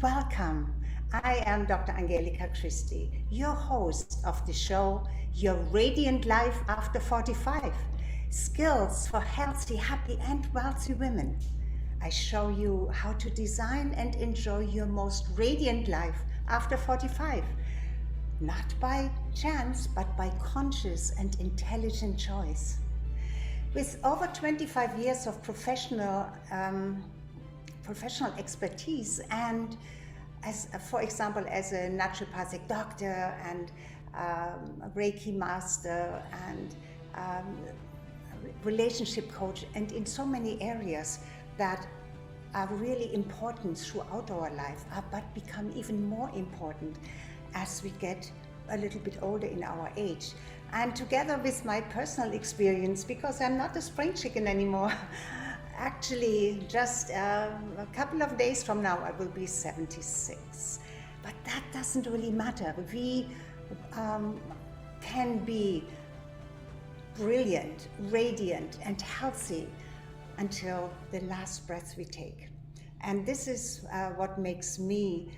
welcome. I am Dr. Angelika Christie, your host of the show, Your Radiant Life After 45, Skills for Healthy, Happy and Wealthy Women. I show you how to design and enjoy your most radiant life after 45, not by chance, but by conscious and intelligent choice. With over 25 years of professional expertise and for example, as a naturopathic doctor and a Reiki master and relationship coach, and in so many areas that are really important throughout our life, but become even more important as we get a little bit older in our age. And together with my personal experience, because I'm not a spring chicken anymore, actually just a couple of days from now I will be 76. But that doesn't really matter. We can be brilliant, radiant and healthy until the last breath we take. And this is what makes me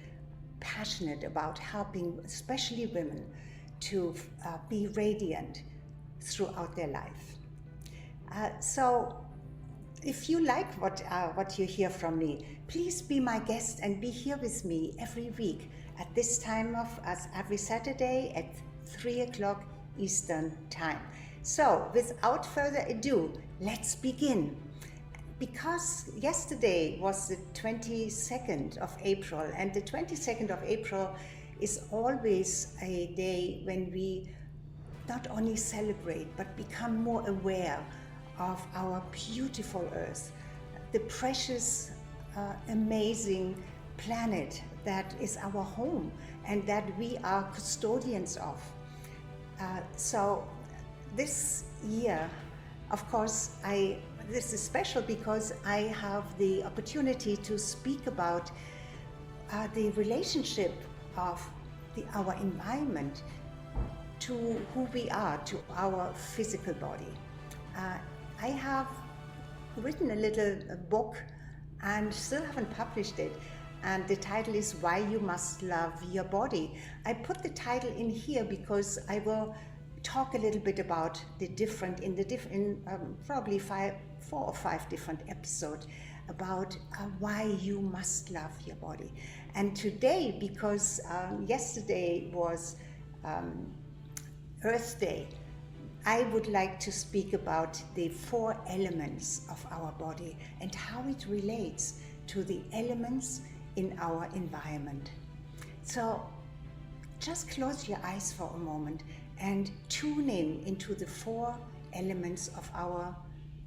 passionate about helping especially women to be radiant throughout their life. So if you like what you hear from me, please be my guest and be here with me every week at this time every Saturday at 3 o'clock Eastern Time. So without further ado, let's begin. Because yesterday was the 22nd of April, and the 22nd of April is always a day when we not only celebrate but become more aware of our beautiful Earth, the precious, amazing planet that is our home and that we are custodians of. So this year, of course, this is special because I have the opportunity to speak about the relationship of our environment to who we are, to our physical body. I have written a little book and still haven't published it, and the title is Why You Must Love Your Body. I put the title in here because I will talk a little bit about probably 4 or 5 different episodes about why you must love your body. And today, because yesterday was Earth Day, I would like to speak about the 4 elements of our body and how it relates to the elements in our environment. So just close your eyes for a moment and tune into the 4 elements of our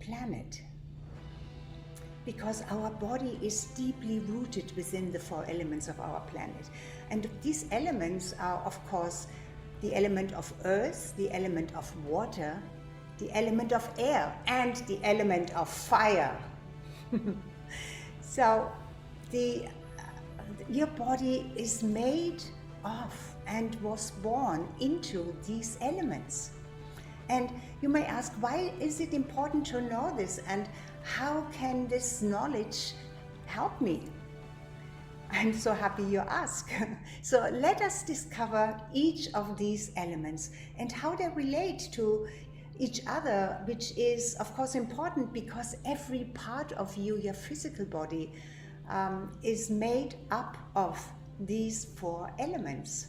planet. Because our body is deeply rooted within the 4 elements of our planet. And these elements are, of course, the element of earth, the element of water, the element of air, and the element of fire. So your body is made of and was born into these elements. And you may ask, why is it important to know this, and how can this knowledge help me? I'm so happy you ask. So let us discover each of these elements and how they relate to each other, which is of course important because every part of you, your physical body, is made up of these 4 elements.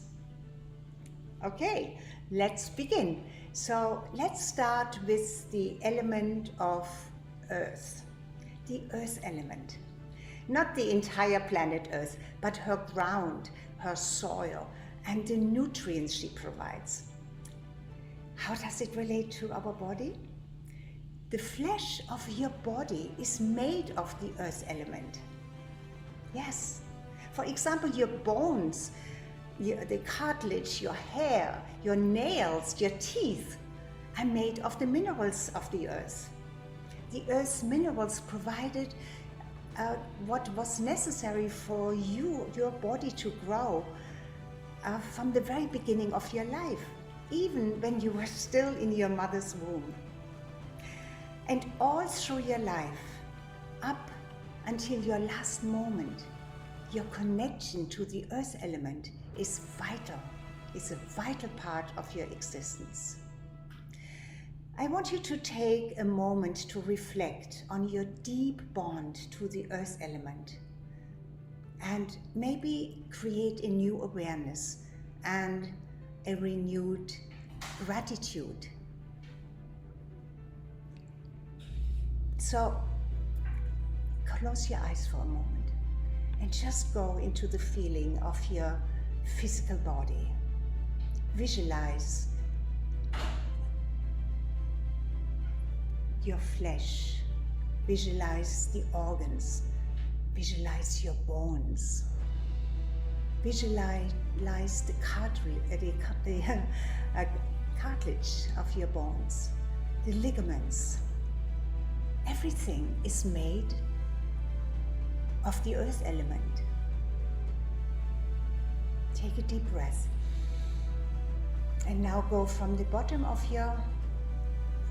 Okay, let's begin. So let's start with the element of Earth, the Earth element. Not the entire planet Earth, but her ground, her soil, and the nutrients she provides. How does it relate to our body? The flesh of your body is made of the Earth element. Yes. For example, your bones, the cartilage, your hair, your nails, your teeth are made of the minerals of the Earth. The Earth's minerals provided what was necessary for your body to grow from the very beginning of your life, even when you were still in your mother's womb. And all through your life, up until your last moment, your connection to the earth element is vital. It's a vital part of your existence. I want you to take a moment to reflect on your deep bond to the earth element and maybe create a new awareness and a renewed gratitude. So close your eyes for a moment and just go into the feeling of your physical body. Visualize your flesh, visualize the organs, visualize your bones, visualize the cartilage of your bones, the ligaments. Everything is made of the earth element. Take a deep breath. And now go from the bottom of your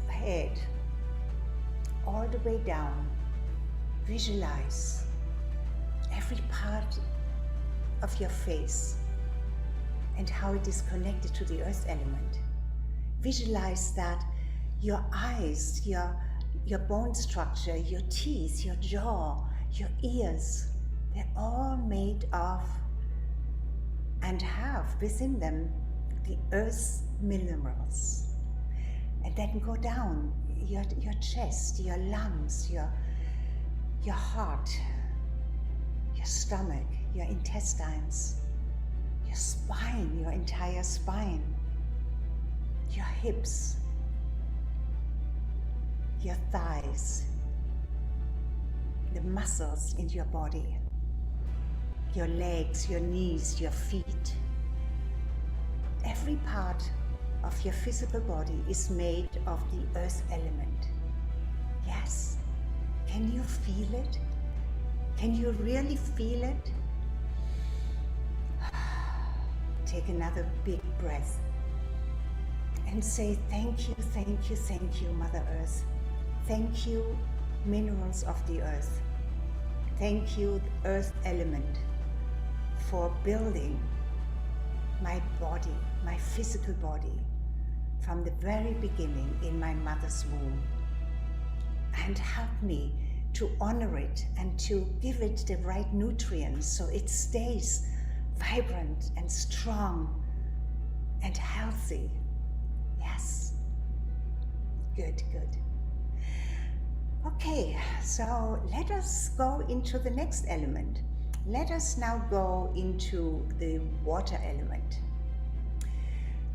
head all the way down. Visualize every part of your face and how it is connected to the earth element. Visualize that your eyes, your bone structure, your teeth, your jaw, your ears, they're all made of and have within them the earth's minerals. And then go down your chest, your lungs, your heart, your stomach, your intestines, your spine, your entire spine, your hips, your thighs, the muscles in your body, your legs, your knees, your feet. Every part of your physical body is made of the earth element. Yes. Can you feel it? Can you really feel it? Take another big breath and say thank you, thank you, thank you, Mother Earth. Thank you, minerals of the earth. Thank you, earth element, for building my body, my physical body, from the very beginning in my mother's womb. And help me to honor it and to give it the right nutrients so it stays vibrant and strong and healthy. Yes. Good, good. Okay, so let us go into the next element. Let us now go into the water element.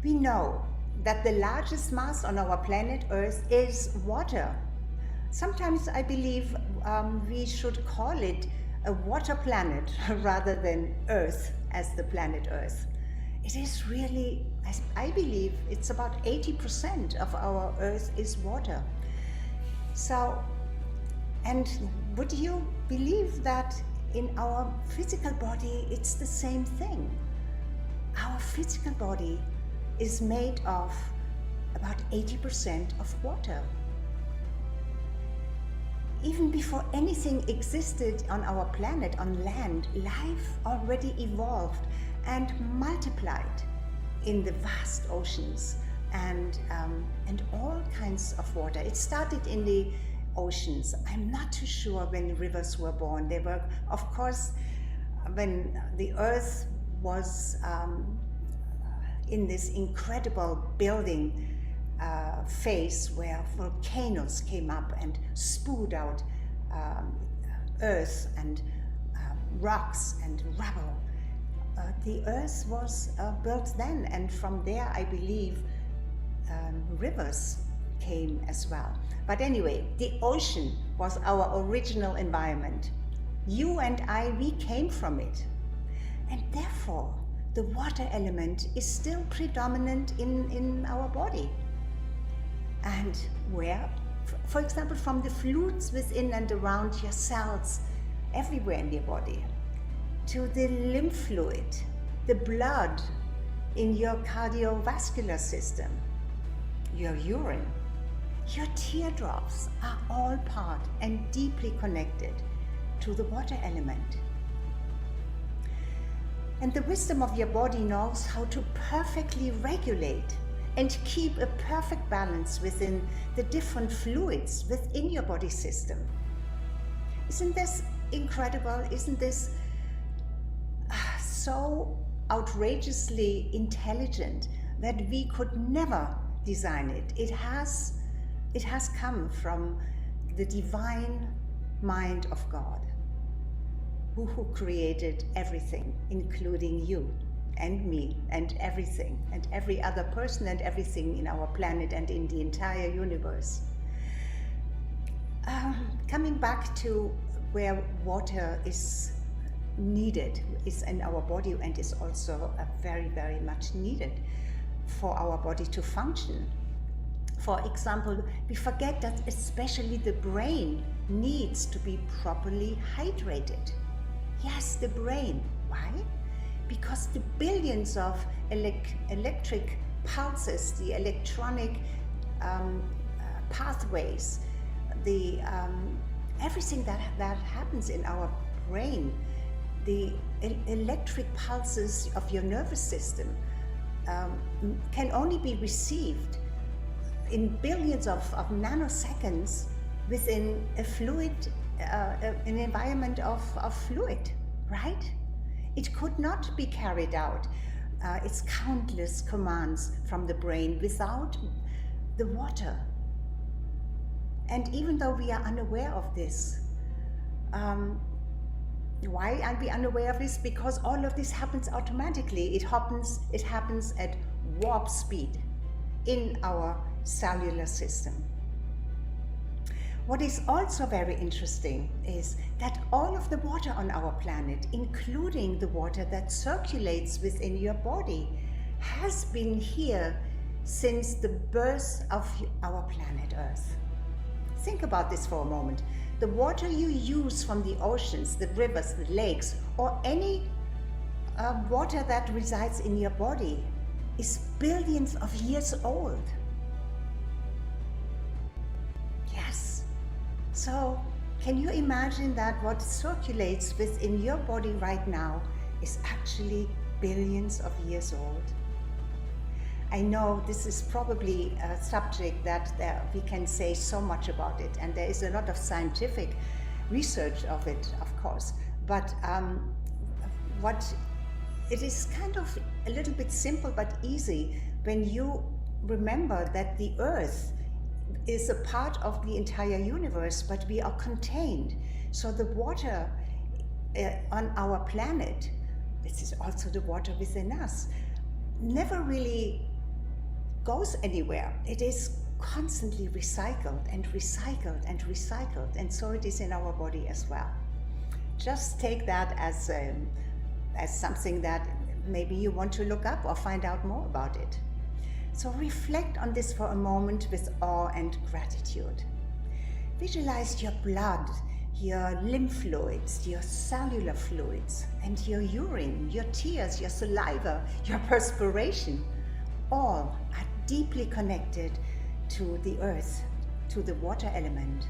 We know that the largest mass on our planet Earth is water. Sometimes I believe we should call it a water planet rather than Earth as the planet Earth. It is really, I believe, it's about 80% of our Earth is water. So, and would you believe that in our physical body it's the same thing? Our physical body is made of about 80% of water. Even before anything existed on our planet, on land, life already evolved and multiplied in the vast oceans and all kinds of water. It started in the oceans. I'm not too sure when rivers were born. They were, of course, when the earth was in this incredible building phase where volcanoes came up and spewed out earth and rocks and rubble. The earth was built then, and from there I believe rivers came as well. But anyway, the ocean was our original environment. You and I, we came from it. And therefore, the water element is still predominant in our body. And where? For example, from the fluids within and around your cells, everywhere in your body, to the lymph fluid, the blood in your cardiovascular system, your urine, your teardrops are all part and deeply connected to the water element. And the wisdom of your body knows how to perfectly regulate and keep a perfect balance within the different fluids within your body system. Isn't this incredible? Isn't this so outrageously intelligent that we could never design it? It has come from the divine mind of God, who created everything, including you and me and everything and every other person and everything in our planet and in the entire universe. Coming back to where water is needed, is in our body, and is also very, very much needed for our body to function. For example, we forget that especially the brain needs to be properly hydrated. Yes, the brain. Why? Because the billions of electric pulses, the electronic pathways, the everything that happens in our brain, the electric pulses of your nervous system can only be received in billions of nanoseconds within a fluid, an environment of fluid, right? It could not be carried out, its countless commands from the brain, without the water. And even though we are unaware of this, why are we unaware of this? Because all of this happens automatically. It happens at warp speed in our cellular system. What is also very interesting is that all of the water on our planet, including the water that circulates within your body, has been here since the birth of our planet Earth. Think about this for a moment. The water you use from the oceans, the rivers, the lakes, or any water that resides in your body is billions of years old. Yes. So, can you imagine that what circulates within your body right now is actually billions of years old? I know this is probably a subject that we can say so much about it, and there is a lot of scientific research of it, of course, but what it is kind of a little bit simple but easy when you remember that the Earth is a part of the entire universe, but we are contained. So the water on our planet, this is also the water within us, never really goes anywhere. It is constantly recycled and recycled and recycled, and so it is in our body as well. Just take that as something that maybe you want to look up or find out more about it. So reflect on this for a moment with awe and gratitude. Visualize your blood, your lymph fluids, your cellular fluids, and your urine, your tears, your saliva, your perspiration. All are deeply connected to the earth, to the water element,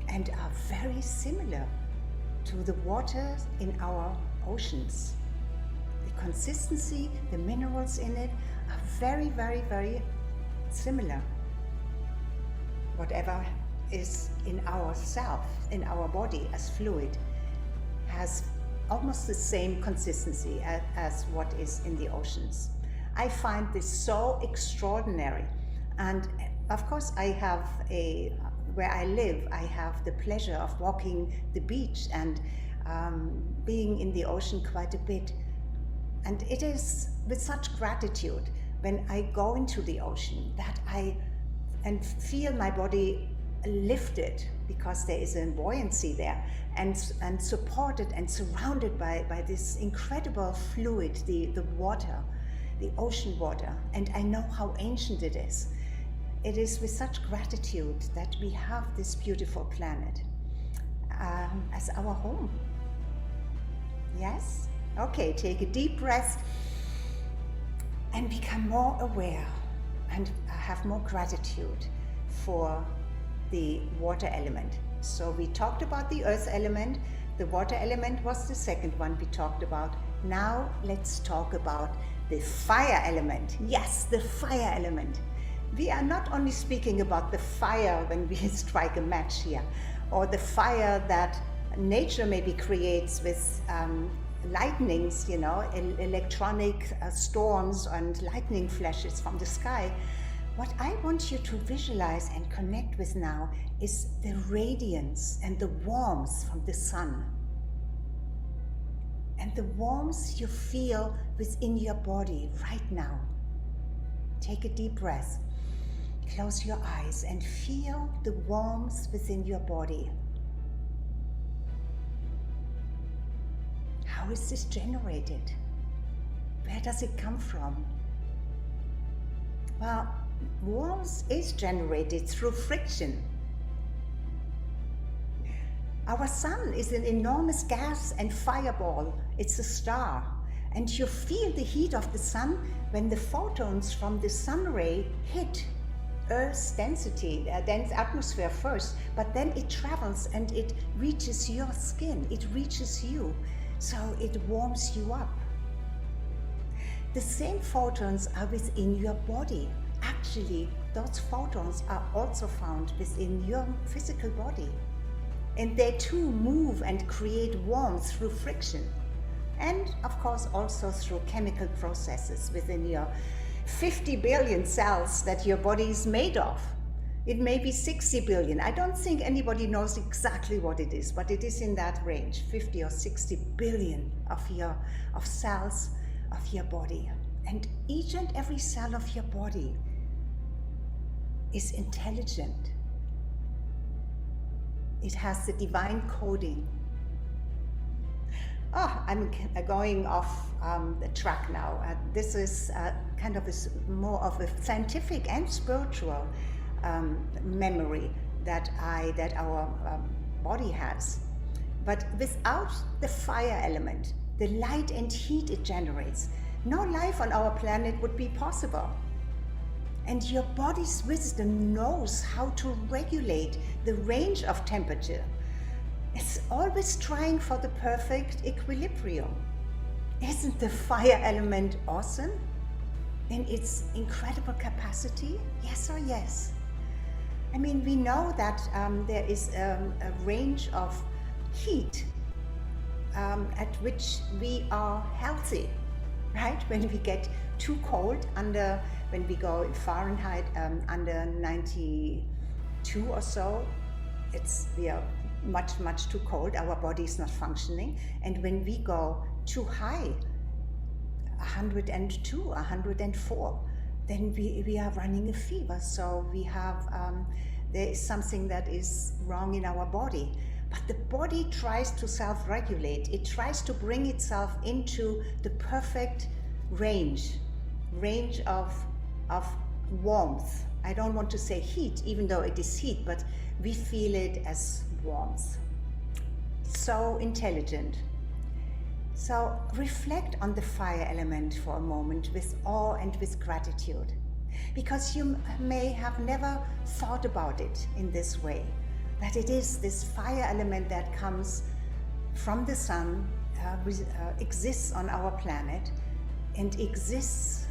and are very similar to the water in our oceans. The consistency, the minerals in it are very, very, very similar. Whatever is in ourself, in our body as fluid, has almost the same consistency as what is in the oceans. I find this so extraordinary, and of course where I live, I have the pleasure of walking the beach and being in the ocean quite a bit. And it is with such gratitude when I go into the ocean that I feel my body lifted, because there is a buoyancy there, and supported and surrounded by this incredible fluid, the water, the ocean water, and I know how ancient it is. It is with such gratitude that we have this beautiful planet as our home. Yes? Okay, take a deep breath and become more aware and have more gratitude for the water element. So we talked about the earth element, the water element was the second one we talked about. Now let's talk about the fire element. Yes, the fire element. We are not only speaking about the fire when we strike a match here, or the fire that nature maybe creates with lightnings, electronic storms and lightning flashes from the sky. What I want you to visualize and connect with now is the radiance and the warmth from the sun. And the warmth you feel within your body right now. Take a deep breath. Close your eyes and feel the warmth within your body. How is this generated? Where does it come from? Well, warmth is generated through friction. Our sun is an enormous gas and fireball. It's a star. And you feel the heat of the sun when the photons from the sun ray hit Earth's density, dense atmosphere first, but then it travels and it reaches your skin, it reaches you, so it warms you up. The same photons are within your body. Actually, those photons are also found within your physical body. And they too move and create warmth through friction. And of course also through chemical processes within your 50 billion cells that your body is made of. It may be 60 billion. I don't think anybody knows exactly what it is, but it is in that range, 50 or 60 billion of cells of your body. And each and every cell of your body is intelligent. It has the divine coding. I'm going off the track now. This is kind of more of a scientific and spiritual memory that our body has. But without the fire element, the light and heat it generates, no life on our planet would be possible. And your body's wisdom knows how to regulate the range of temperature. It's always trying for the perfect equilibrium. Isn't the fire element awesome in its incredible capacity? Yes or yes? I mean, we know that there is a range of heat at which we are healthy, right? When we get too cold, when we go in Fahrenheit under 92 or so, we are much too cold. Our body is not functioning. And when we go too high, 102, 104, then we are running a fever. So we have there is something that is wrong in our body. But the body tries to self-regulate. It tries to bring itself into the perfect range of warmth. I don't want to say heat, even though it is heat, but we feel it as warmth. So intelligent. So reflect on the fire element for a moment with awe and with gratitude, because you may have never thought about it in this way, that it is this fire element that comes from the sun, exists on our planet, and exists.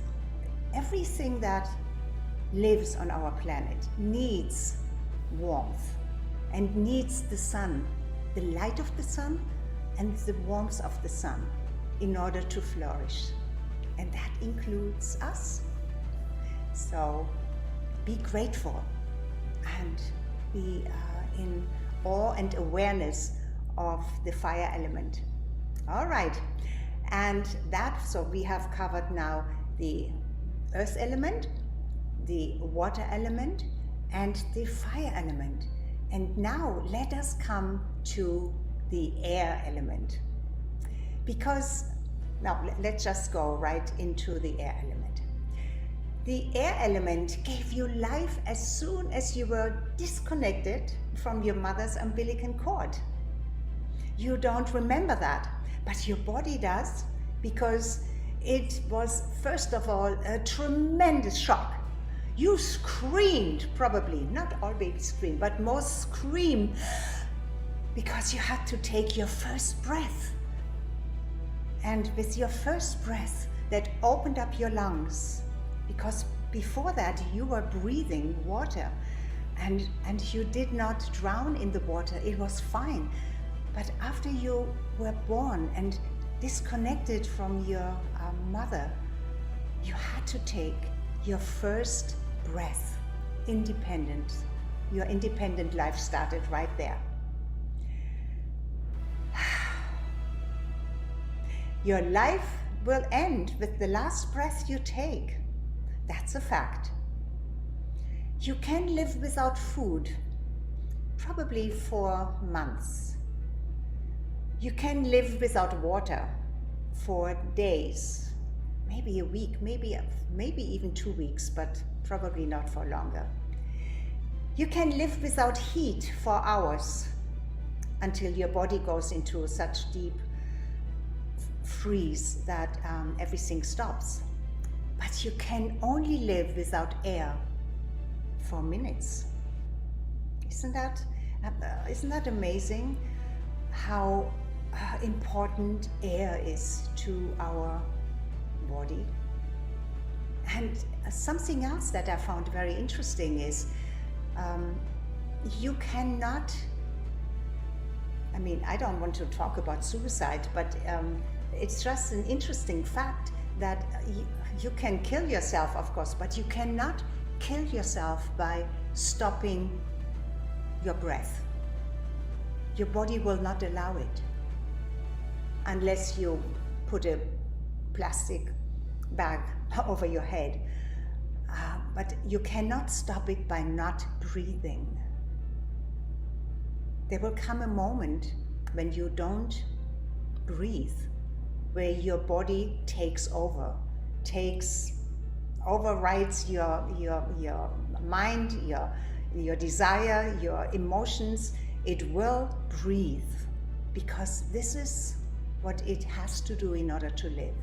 Everything that lives on our planet needs warmth and needs the sun, the light of the sun and the warmth of the sun in order to flourish. And that includes us. So be grateful and be in awe and awareness of the fire element. All right, and so we have covered now the earth element, the water element, and the fire element. And now let us come to the air element. Because now let's just go right into the air element. The air element gave you life as soon as you were disconnected from your mother's umbilical cord. You don't remember that, but your body does, because it was, first of all, a tremendous shock. You screamed, probably, not all babies scream, but most scream because you had to take your first breath. And with your first breath that opened up your lungs, because before that you were breathing water and you did not drown in the water, it was fine. But after you were born and disconnected from your mother, you had to take your first breath, independent. Your independent life started right there. Your life will end with the last breath you take. That's a fact. You can live without food, probably for months. You can live without water for days, maybe a week, maybe even 2 weeks, but probably not for longer. You can live without heat for hours until your body goes into such deep freeze that everything stops. But you can only live without air for minutes. Isn't that amazing how important air is to our body? And something else that I found very interesting is you cannot, I don't want to talk about suicide, but it's just an interesting fact that you can kill yourself, of course, but you cannot kill yourself by stopping your breath. Your body will not allow it unless you put a plastic bag over your head. But you cannot stop it by not breathing. There will come a moment when you don't breathe, where your body takes over, overrides your mind, your desire, your emotions. It will breathe, because this is what it has to do in order to live.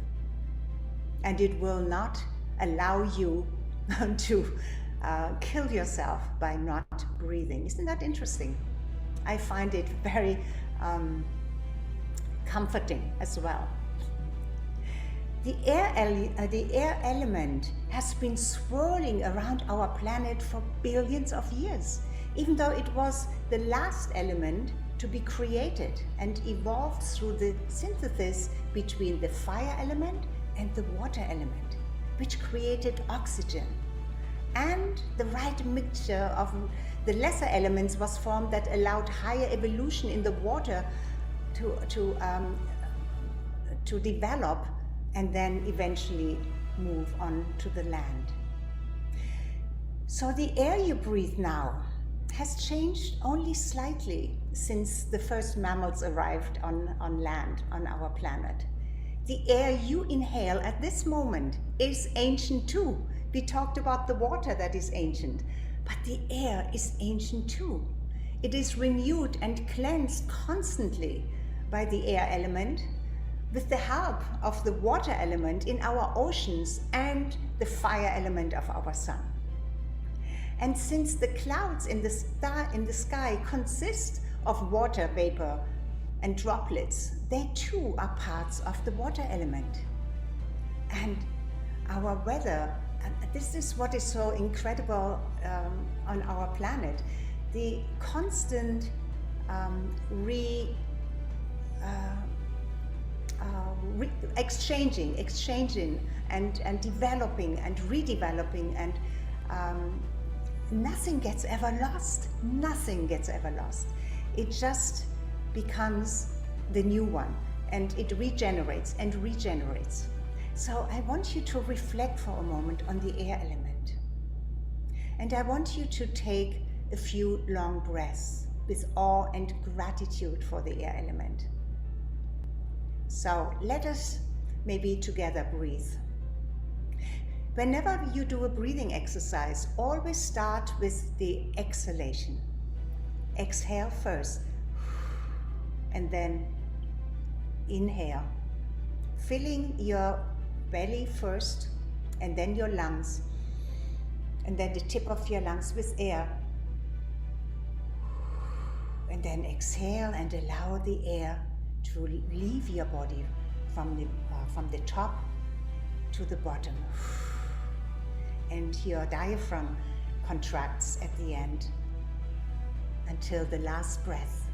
And it will not allow you to kill yourself by not breathing. Isn't that interesting? I find it very comforting as well. The air element has been swirling around our planet for billions of years, even though it was the last element to be created and evolved through the synthesis between the fire element and the water element, which created oxygen. And the right mixture of the lesser elements was formed that allowed higher evolution in the water to develop and then eventually move on to the land. So the air you breathe now has changed only slightly since the first mammals arrived on land, on our planet. The air you inhale at this moment is ancient too. We talked about the water that is ancient, but the air is ancient too. It is renewed and cleansed constantly by the air element, with the help of the water element in our oceans and the fire element of our sun. And since the clouds in the sky consist of water vapor and droplets, they too are parts of the water element. And our weather, this is what is so incredible on our planet, the constant exchanging and developing and redeveloping, and nothing gets ever lost. Nothing gets ever lost. It just becomes the new one, and it regenerates and regenerates. So I want you to reflect for a moment on the air element. And I want you to take a few long breaths with awe and gratitude for the air element. So let us maybe together breathe. Whenever you do a breathing exercise, always start with the exhalation. Exhale first, and then inhale, filling your belly first, and then your lungs, and then the tip of your lungs with air. And then exhale and allow the air to leave your body from the top to the bottom. And your diaphragm contracts at the end until the last breath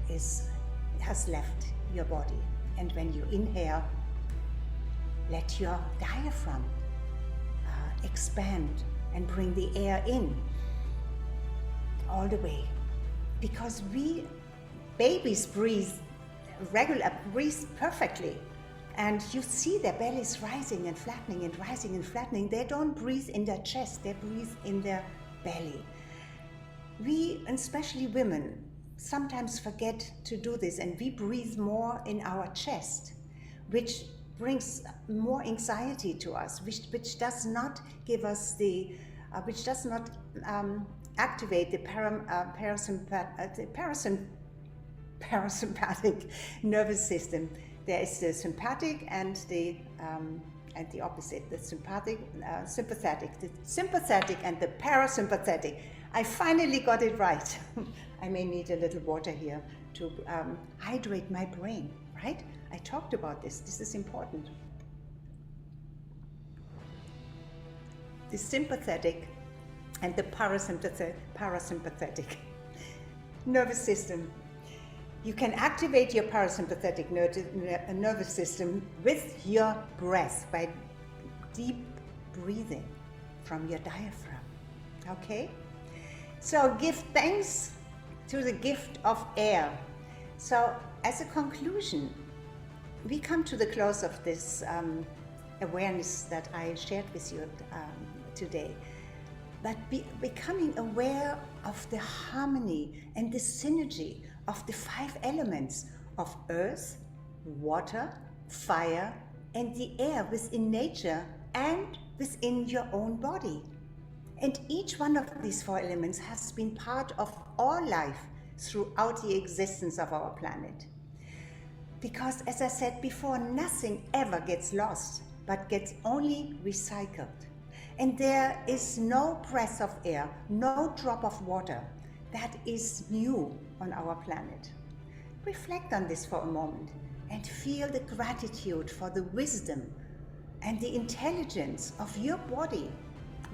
has left your body. And when you inhale, let your diaphragm expand and bring the air in all the way. Because babies breathe perfectly. And you see their bellies rising and flattening and rising and flattening. They don't breathe in their chest, they breathe in their belly. We, and especially women, sometimes forget to do this, and we breathe more in our chest, which brings more anxiety to us, which does not give us which does not activate the parasympathetic nervous system. There is the sympathetic and the opposite, the sympathetic and the parasympathetic. I finally got it right. I may need a little water here to hydrate my brain, right? I talked about this. This is important. The sympathetic and the parasympathetic nervous system. You can activate your parasympathetic nervous system with your breath by deep breathing from your diaphragm. Okay? So give thanks to the gift of air. So as a conclusion, we come to the close of this awareness that I shared with you today. But becoming aware of the harmony and the synergy of the 5 elements of earth, water, fire, and the air within nature and within your own body. And each one of these 4 elements has been part of all life throughout the existence of our planet. Because, as I said before, nothing ever gets lost, but gets only recycled. And there is no breath of air, no drop of water that is new on our planet. Reflect on this for a moment and feel the gratitude for the wisdom and the intelligence of your body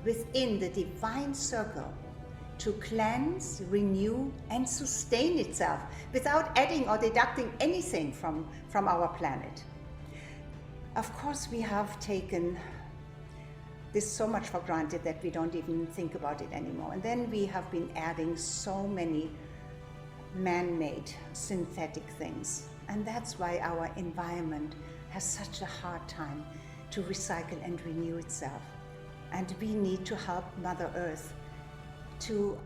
within the divine circle to cleanse, renew, and sustain itself without adding or deducting anything from our planet. Of course, we have taken this so much for granted that we don't even think about it anymore. And then we have been adding so many man-made synthetic things. And that's why our environment has such a hard time to recycle and renew itself. And we need to help Mother Earth to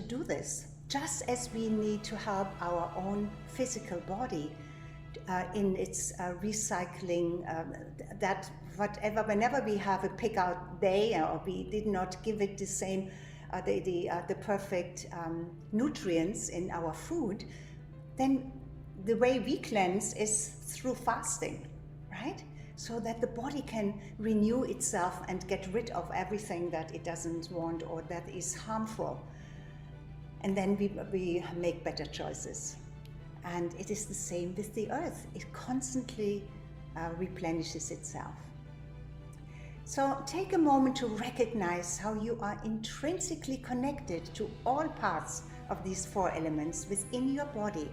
do this, just as we need to help our own physical body in its recycling, that whenever we have a pick out day or we did not give it the same, the perfect nutrients in our food, then the way we cleanse is through fasting, right? So that the body can renew itself and get rid of everything that it doesn't want or that is harmful. And then we make better choices. And it is the same with the earth. It constantly replenishes itself. So take a moment to recognize how you are intrinsically connected to all parts of these 4 elements within your body,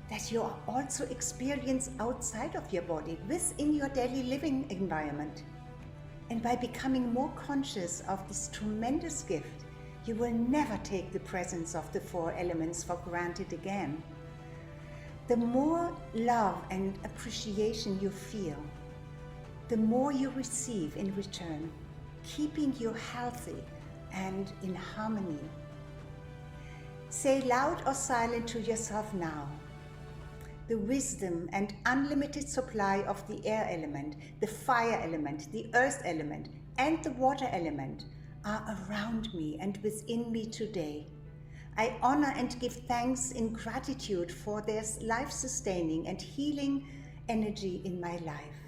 that you also experience outside of your body, within your daily living environment. And by becoming more conscious of this tremendous gift, you will never take the presence of the 4 elements for granted again. The more love and appreciation you feel, the more you receive in return, keeping you healthy and in harmony. Say loud or silent to yourself now: the wisdom and unlimited supply of the air element, the fire element, the earth element, and the water element are around me and within me today. I honor and give thanks in gratitude for their life-sustaining and healing energy in my life.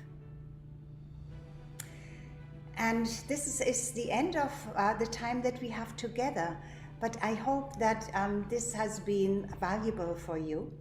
And this is the end of the time that we have together, but I hope that this has been valuable for you.